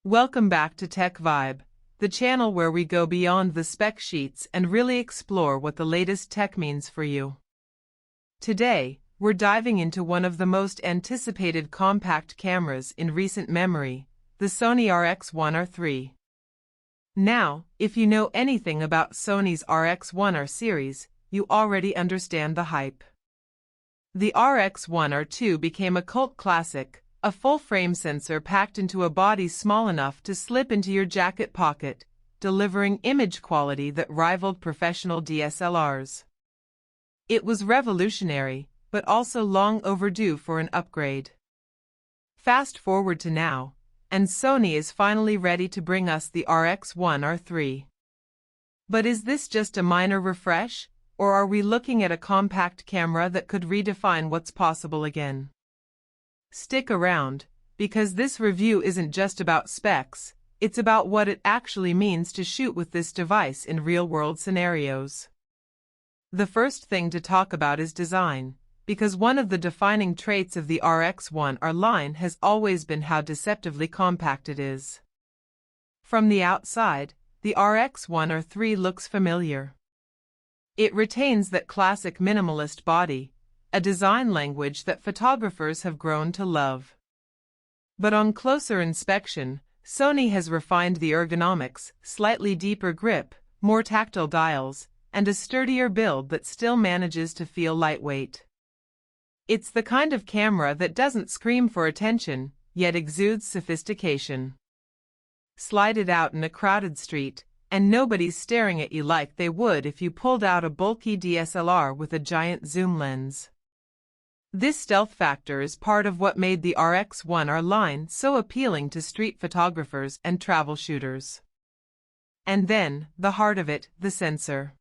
Welcome back to Tech Vibe, the channel where we go beyond the spec sheets and really explore what the latest tech means for you. Today, we're diving into one of the most anticipated compact cameras in recent memory, the Sony RX1R III. Now, if you know anything about Sony's RX1R series, you already understand the hype. The RX1R II became a cult classic, a full-frame sensor packed into a body small enough to slip into your jacket pocket, delivering image quality that rivaled professional DSLRs. It was revolutionary, but also long overdue for an upgrade. Fast forward to now, and Sony is finally ready to bring us the RX1R III. But is this just a minor refresh, or are we looking at a compact camera that could redefine what's possible again? Stick around, because this review isn't just about specs, it's about what it actually means to shoot with this device in real-world scenarios. The first thing to talk about is design, because one of the defining traits of the RX1R line has always been how deceptively compact it is. From the outside, the RX1R III looks familiar. It retains that classic minimalist body, a design language that photographers have grown to love. But on closer inspection, Sony has refined the ergonomics, slightly deeper grip, more tactile dials, and a sturdier build that still manages to feel lightweight. It's the kind of camera that doesn't scream for attention, yet exudes sophistication. Slide it out in a crowded street, and nobody's staring at you like they would if you pulled out a bulky DSLR with a giant zoom lens. This stealth factor is part of what made the RX1R line so appealing to street photographers and travel shooters. And then, the heart of it, the sensor.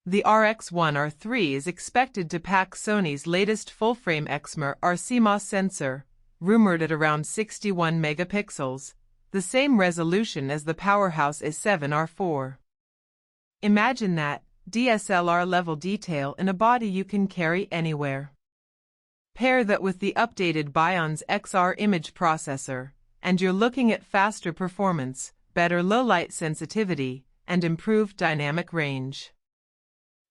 The RX1R III is expected to pack Sony's latest full-frame exmor CMOS sensor, rumored at around 61 megapixels, the same resolution as the powerhouse A7R IV. Imagine that, DSLR-level detail in a body you can carry anywhere. Pair that with the updated Bion's XR image processor, and you're looking at faster performance, better low-light sensitivity, and improved dynamic range.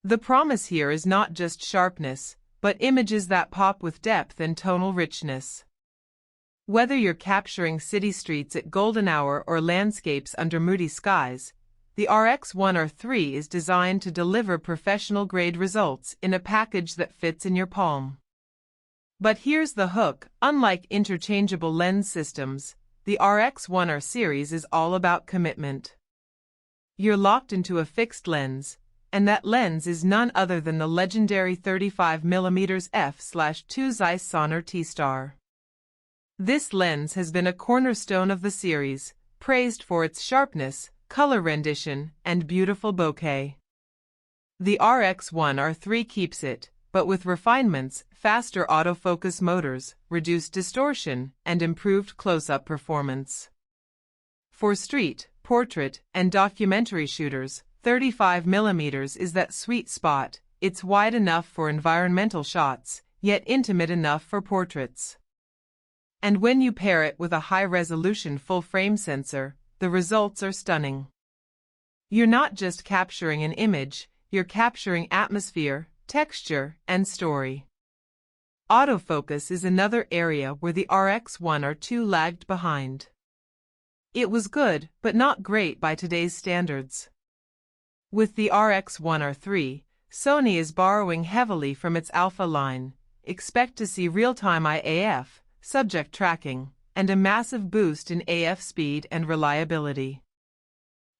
The promise here is not just sharpness, but images that pop with depth and tonal richness. Whether you're capturing city streets at golden hour or landscapes under moody skies, the RX1R III is designed to deliver professional-grade results in a package that fits in your palm. But here's the hook: unlike interchangeable lens systems, the RX1R series is all about commitment. You're locked into a fixed lens, and that lens is none other than the legendary 35mm f/2 Zeiss Sonnar T-Star. This lens has been a cornerstone of the series, praised for its sharpness, color rendition, and beautiful bokeh. The RX1R III keeps it, but with refinements, faster autofocus motors, reduced distortion, and improved close-up performance. For street, portrait, and documentary shooters, 35mm is that sweet spot. It's wide enough for environmental shots, yet intimate enough for portraits. And when you pair it with a high-resolution full-frame sensor, the results are stunning. You're not just capturing an image, you're capturing atmosphere, texture, and story. Autofocus is another area where the RX1R II lagged behind. It was good, but not great by today's standards. With the RX1R III, Sony is borrowing heavily from its Alpha line. Expect to see real-time IAF, subject tracking, and a massive boost in AF speed and reliability.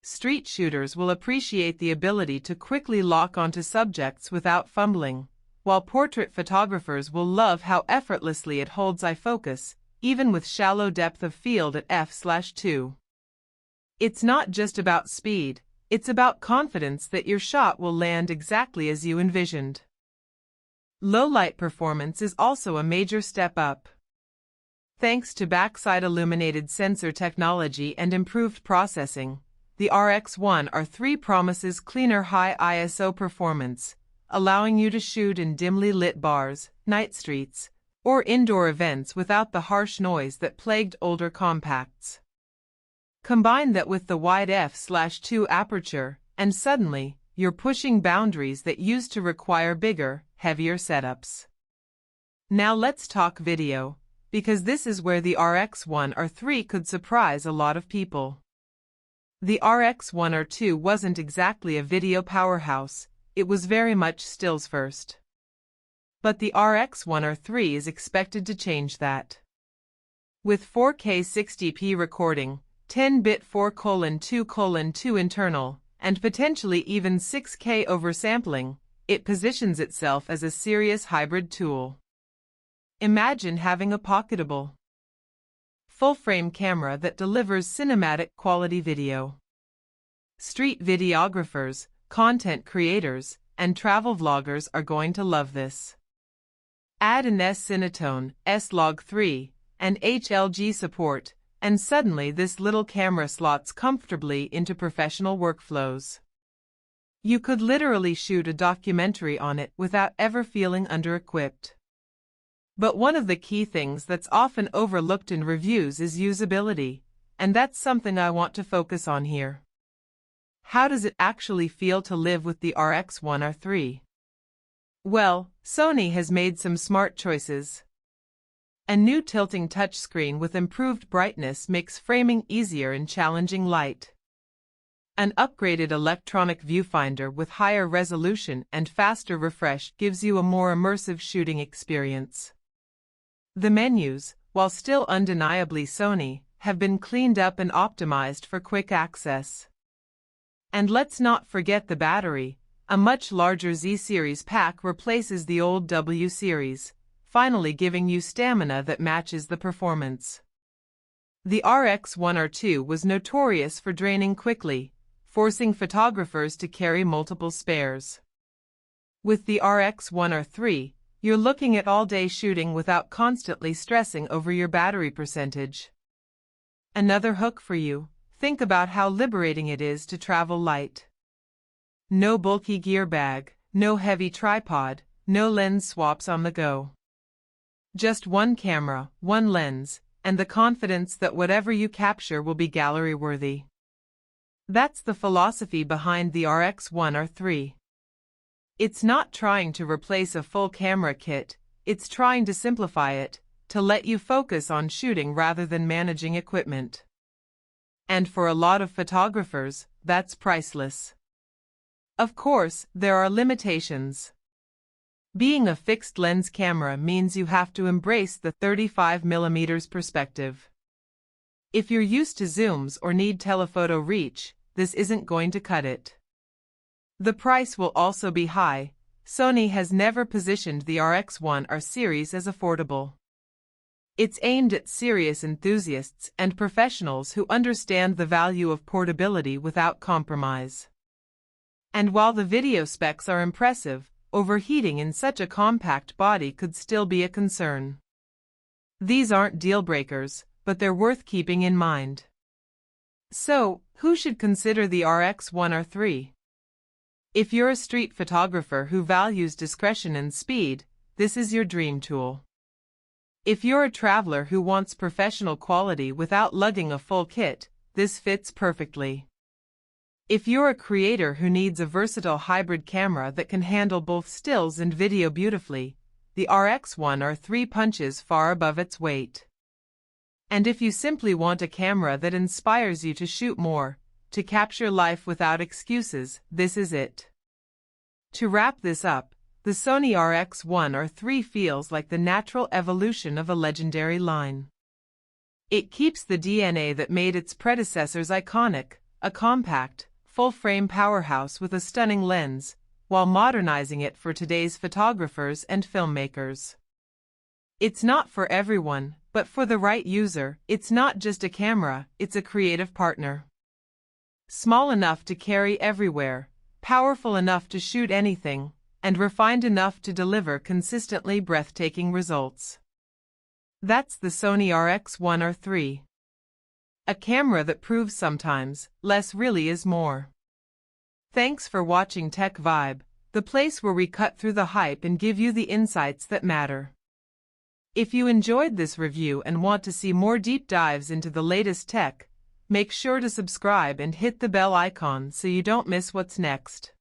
Street shooters will appreciate the ability to quickly lock onto subjects without fumbling, while portrait photographers will love how effortlessly it holds eye focus, even with shallow depth of field at f/2. It's not just about speed, it's about confidence that your shot will land exactly as you envisioned. Low-light performance is also a major step up. Thanks to backside illuminated sensor technology and improved processing, the RX1R III promises cleaner high ISO performance, allowing you to shoot in dimly lit bars, night streets, or indoor events without the harsh noise that plagued older compacts. Combine that with the wide f/2 aperture, and suddenly, you're pushing boundaries that used to require bigger, heavier setups. Now let's talk video, because this is where the RX1R III could surprise a lot of people. The RX1R II wasn't exactly a video powerhouse, it was very much stills first. But the RX1R III is expected to change that. With 4K 60p recording, 10-bit 4:2:2 internal, and potentially even 6K oversampling, it positions itself as a serious hybrid tool. Imagine having a pocketable, full-frame camera that delivers cinematic quality video. Street videographers, content creators, and travel vloggers are going to love this. Add an S-Cinetone, S-Log3, and HLG support, and suddenly this little camera slots comfortably into professional workflows. You could literally shoot a documentary on it without ever feeling under-equipped. But one of the key things that's often overlooked in reviews is usability, and that's something I want to focus on here. How does it actually feel to live with the RX1R III? Well, Sony has made some smart choices. A new tilting touchscreen with improved brightness makes framing easier in challenging light. An upgraded electronic viewfinder with higher resolution and faster refresh gives you a more immersive shooting experience. The menus, while still undeniably Sony, have been cleaned up and optimized for quick access. And let's not forget the battery. A much larger Z-series pack replaces the old W-series, finally giving you stamina that matches the performance. The RX1R II was notorious for draining quickly, forcing photographers to carry multiple spares. With the RX1R III, you're looking at all-day shooting without constantly stressing over your battery percentage. Another hook for you, think about how liberating it is to travel light. No bulky gear bag, no heavy tripod, no lens swaps on the go. Just one camera, one lens, and the confidence that whatever you capture will be gallery-worthy. That's the philosophy behind the RX1R III. It's not trying to replace a full camera kit, it's trying to simplify it, to let you focus on shooting rather than managing equipment. And for a lot of photographers, that's priceless. Of course, there are limitations. Being a fixed-lens camera means you have to embrace the 35mm perspective. If you're used to zooms or need telephoto reach, this isn't going to cut it. The price will also be high. Sony has never positioned the RX1R series as affordable. It's aimed at serious enthusiasts and professionals who understand the value of portability without compromise. And while the video specs are impressive, overheating in such a compact body could still be a concern. These aren't deal breakers, but they're worth keeping in mind. So, who should consider the RX1R III? If you're a street photographer who values discretion and speed, this is your dream tool. If you're a traveler who wants professional quality without lugging a full kit, this fits perfectly. If you're a creator who needs a versatile hybrid camera that can handle both stills and video beautifully, the RX1R III punches far above its weight. And if you simply want a camera that inspires you to shoot more, to capture life without excuses, this is it. To wrap this up, the Sony RX1R III feels like the natural evolution of a legendary line. It keeps the DNA that made its predecessors iconic, a compact, full-frame powerhouse with a stunning lens, while modernizing it for today's photographers and filmmakers. It's not for everyone, but for the right user, it's not just a camera, it's a creative partner. Small enough to carry everywhere, powerful enough to shoot anything, and refined enough to deliver consistently breathtaking results. That's the Sony RX1R III. A camera that proves sometimes, less really is more. Thanks for watching Tech Vibe, the place where we cut through the hype and give you the insights that matter. If you enjoyed this review and want to see more deep dives into the latest tech, Make sure to subscribe and hit the bell icon so you don't miss what's next.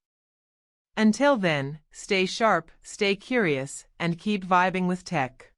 Until then, stay sharp, stay curious, and keep vibing with tech.